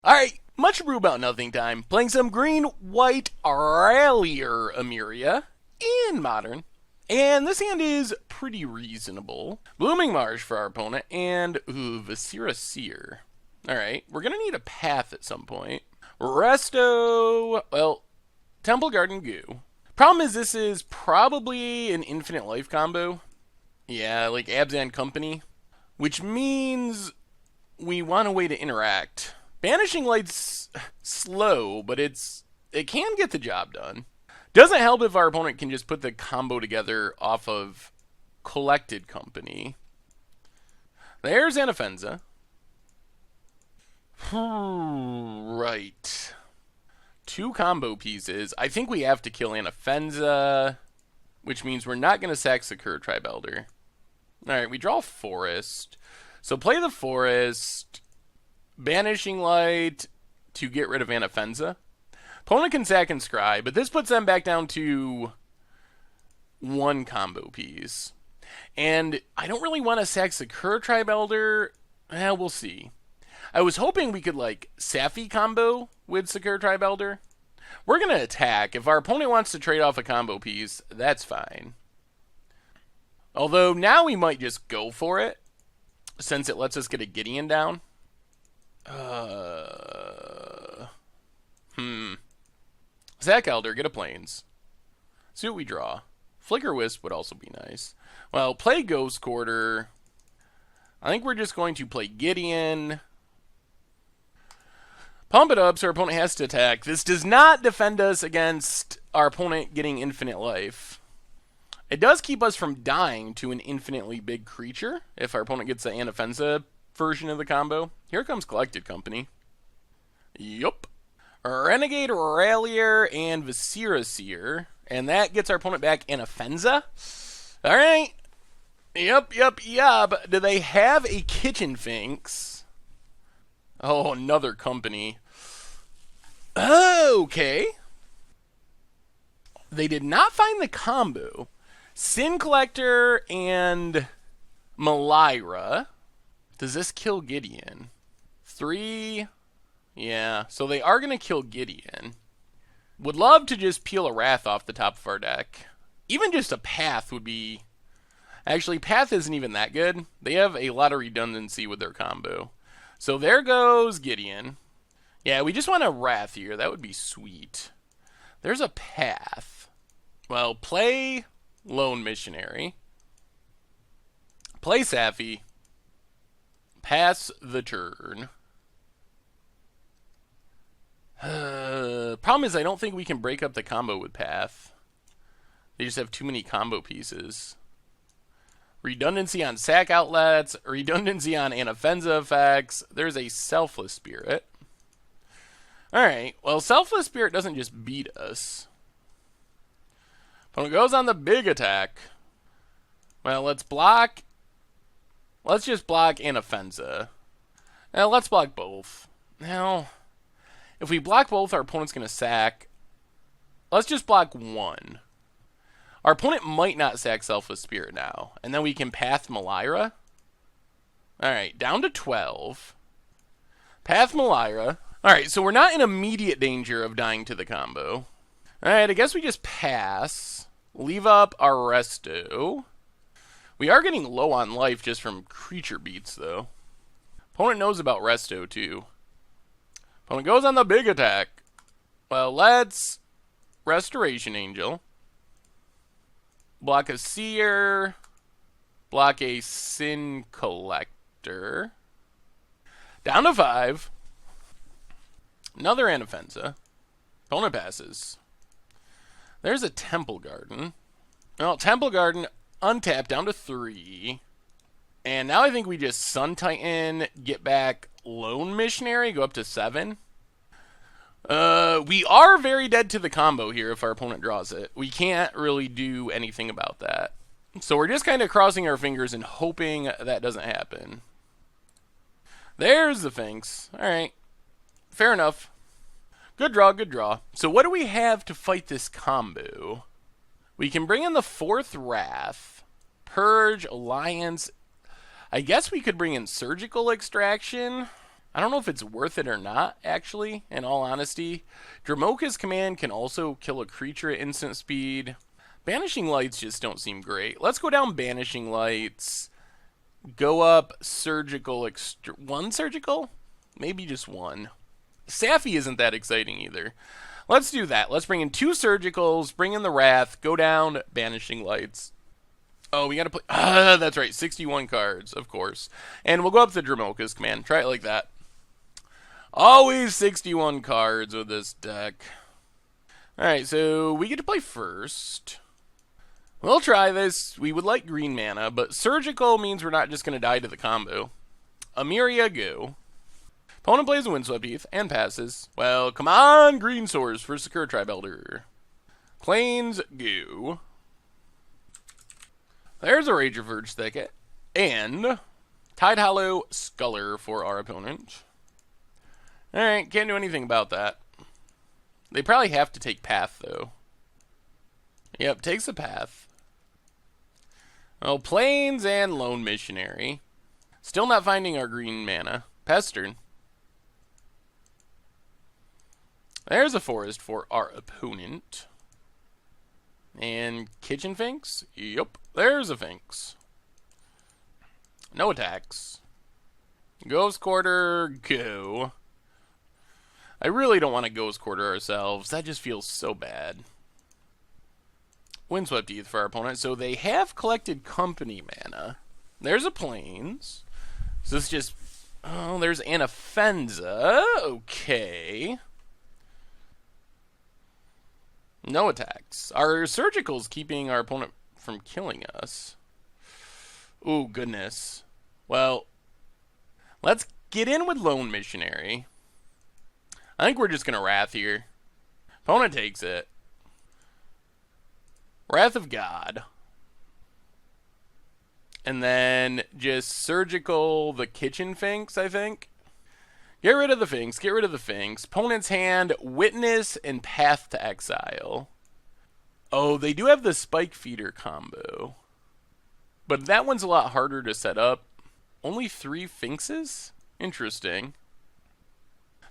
Alright, much brew about nothing time. Playing some green-white Rallier Emeria in Modern. And this hand is pretty reasonable. Blooming Marsh for our opponent, and Viscera Seer. Alright, we're going to need a path at some point. Resto, well, Temple Garden Goo. Problem is this is probably an infinite life combo. Yeah, like Abzan Company. Which means we want a way to interact. Banishing Light's slow, but it can get the job done. Doesn't help if our opponent can just put the combo together off of Collected Company. There's Anafenza. Right. 2 combo pieces. I think we have to kill Anafenza, which means we're not going to sack Sakura Tribe Elder. Alright, we draw Forest. So play the Forest. Banishing Light to get rid of Anafenza. Opponent can sack and scry, but this puts them back down to 1 combo piece. And I don't really want to sack Sakura Tribe Elder. We'll see. I was hoping we could, like, Safi combo with Sakura Tribe Elder. We're going to attack. If our opponent wants to trade off a combo piece, that's fine. Although, now we might just go for it, since it lets us get a Gideon down. Sack Elder, get a Plains. See what we draw. Flicker Wisp would also be nice. Well, play Ghost Quarter. I think we're just going to play Gideon. Pump it up so our opponent has to attack. This does not defend us against our opponent getting infinite life. It does keep us from dying to an infinitely big creature if our opponent gets the Anafenza version of the combo. Here comes Collected Company. Yup. Renegade, Rallier, and Viscera Seer. And that gets our opponent back Anafenza. Alright. Yup. Do they have a Kitchen Finks? Oh, another company. Okay. They did not find the combo. Sin Collector and Malira. Does this kill Gideon? 3. Yeah, so they are going to kill Gideon. Would love to just peel a Wrath off the top of our deck. Even just a Path would be... Actually, Path isn't even that good. They have a lot of redundancy with their combo. So there goes Gideon. Yeah, we just want a Wrath here. That would be sweet. There's a Path. Well, play Lone Missionary. Play Safi. Pass the turn. Problem is I don't think we can break up the combo with Path. They just have too many combo pieces. Redundancy on sack outlets. Redundancy on Anafenza effects. There's a Selfless Spirit. Alright, well, Selfless Spirit doesn't just beat us. Opponent goes on the big attack. Well, let's block. Let's just block Anafenza. Now, let's block both. Now, if we block both, our opponent's going to sack. Let's just block 1. Our opponent might not sack Selfless Spirit now. And then we can Path Malira. Alright, down to 12. Path Malira. Alright, so we're not in immediate danger of dying to the combo. Alright, I guess we just pass. Leave up our Resto. We are getting low on life just from creature beats, though. Opponent knows about Resto, too. Opponent goes on the big attack. Well, let's Restoration Angel. Block a Seer. Block a Sin Collector. Down to 5. Another Anafenza. Opponent passes. There's a Temple Garden. Well, Temple Garden untapped down to 3. And now I think we just Sun Titan, get back Lone Missionary, go up to 7. We are very dead to the combo here if our opponent draws it. We can't really do anything about that. So we're just kind of crossing our fingers and hoping that doesn't happen. There's the Finks. Alright. Fair enough. Good draw, good draw. So what do we have to fight this combo? We can bring in the 4th Wrath. Purge, Alliance. I guess we could bring in Surgical Extraction. I don't know if it's worth it or not, actually, in all honesty. Dromoka's command can also kill a creature at instant speed. Banishing Lights just don't seem great. Let's go down Banishing Lights. Go up Surgical. One Surgical? Maybe just one. Safi isn't that exciting either. Let's do that. Let's bring in 2 Surgicals, bring in the Wrath, go down Banishing Lights. Oh, we gotta play... that's right, 61 cards, of course. And we'll go up to Dromoka's command. Try it like that. Always 61 cards with this deck. Alright, so we get to play first. We'll try this. We would like green mana, but Surgical means we're not just going to die to the combo. Emeria, go. Opponent plays a Windswept Heath and passes. Well, come on, green source for Secure Tribe Elder. Plains, go. There's a Rage of Verge Thicket. And Tide Hollow Sculler for our opponent. Alright, can't do anything about that. They probably have to take Path, though. Yep, takes a Path. Well, Plains and Lone Missionary. Still not finding our green mana. Pestern. There's a forest for our opponent. And Kitchen Finks? Yep, there's a Finks. No attacks. Ghost Quarter, go. I really don't want to Ghost Quarter ourselves. That just feels so bad. Windswept Heath for our opponent. So they have collected company mana. There's a Plains. So this just... Oh, there's Anafenza. Okay. No attacks. Our Surgical's keeping our opponent from killing us. Ooh, goodness. Well, let's get in with Lone Missionary. I think we're just going to Wrath here. Opponent takes it. Wrath of God. And then just Surgical the Kitchen Finks, I think. Get rid of the Finks. Get rid of the Finks. Opponent's hand, Witness, and Path to Exile. Oh, they do have the Spike Feeder combo. But that one's a lot harder to set up. Only 3 Finkses? Interesting.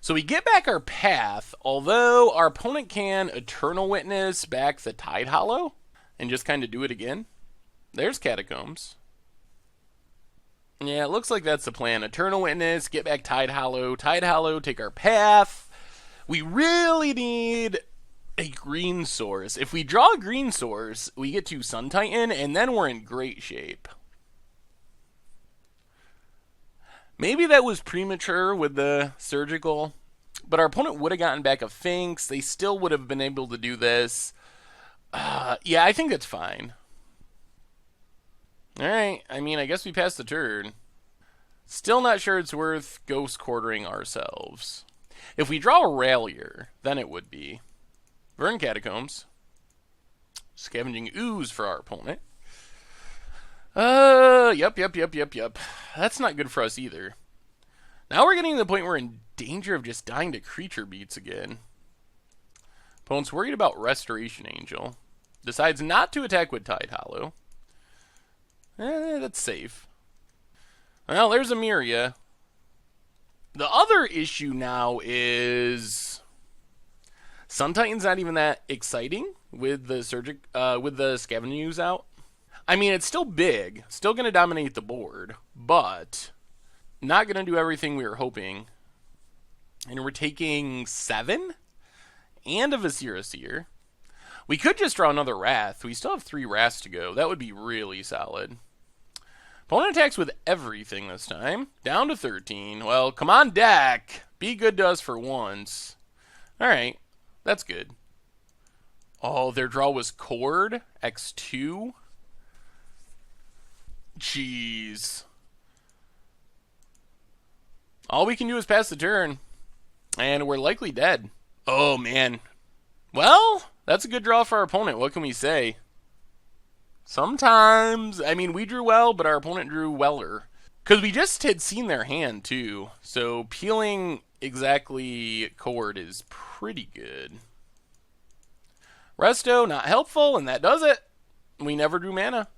So we get back our Path, although our opponent can Eternal Witness back the Tide Hollow and just kind of do it again. There's Catacombs. Yeah, it looks like that's the plan. Eternal Witness, get back Tide Hollow, take our Path. We really need a green source. If we draw a green source, we get to Sun Titan, and then we're in great shape. Maybe that was premature with the Surgical, but our opponent would have gotten back a Finks. They still would have been able to do this. Yeah, I think that's fine. Alright, I mean, I guess we passed the turn. Still not sure it's worth Ghost Quartering ourselves. If we draw a Rallier, then it would be. Vern Catacombs. Scavenging Ooze for our opponent. Yep. That's not good for us either. Now we're getting to the point where we're in danger of just dying to creature beats again. Opponent's worried about Restoration Angel. Decides not to attack with Tide Hollow. That's safe. Well, there's Emeria. The other issue now is Sun Titan's not even that exciting with the Scavenging Ooze out. I mean, it's still big, still going to dominate the board, but not going to do everything we were hoping. And we're taking 7 and a Viscera Seer. We could just draw another Wrath. We still have 3 Wraths to go. That would be really solid. Opponent attacks with everything this time. Down to 13. Well, come on, deck. Be good to us for once. Alright, that's good. Oh, their draw was Cord. X2. Jeez. All we can do is pass the turn. And we're likely dead. Oh, man. Well, that's a good draw for our opponent. What can we say? Sometimes, I mean, we drew well, but our opponent drew weller. Because we just had seen their hand, too. So peeling exactly Cord is pretty good. Resto, not helpful, and that does it. We never drew mana.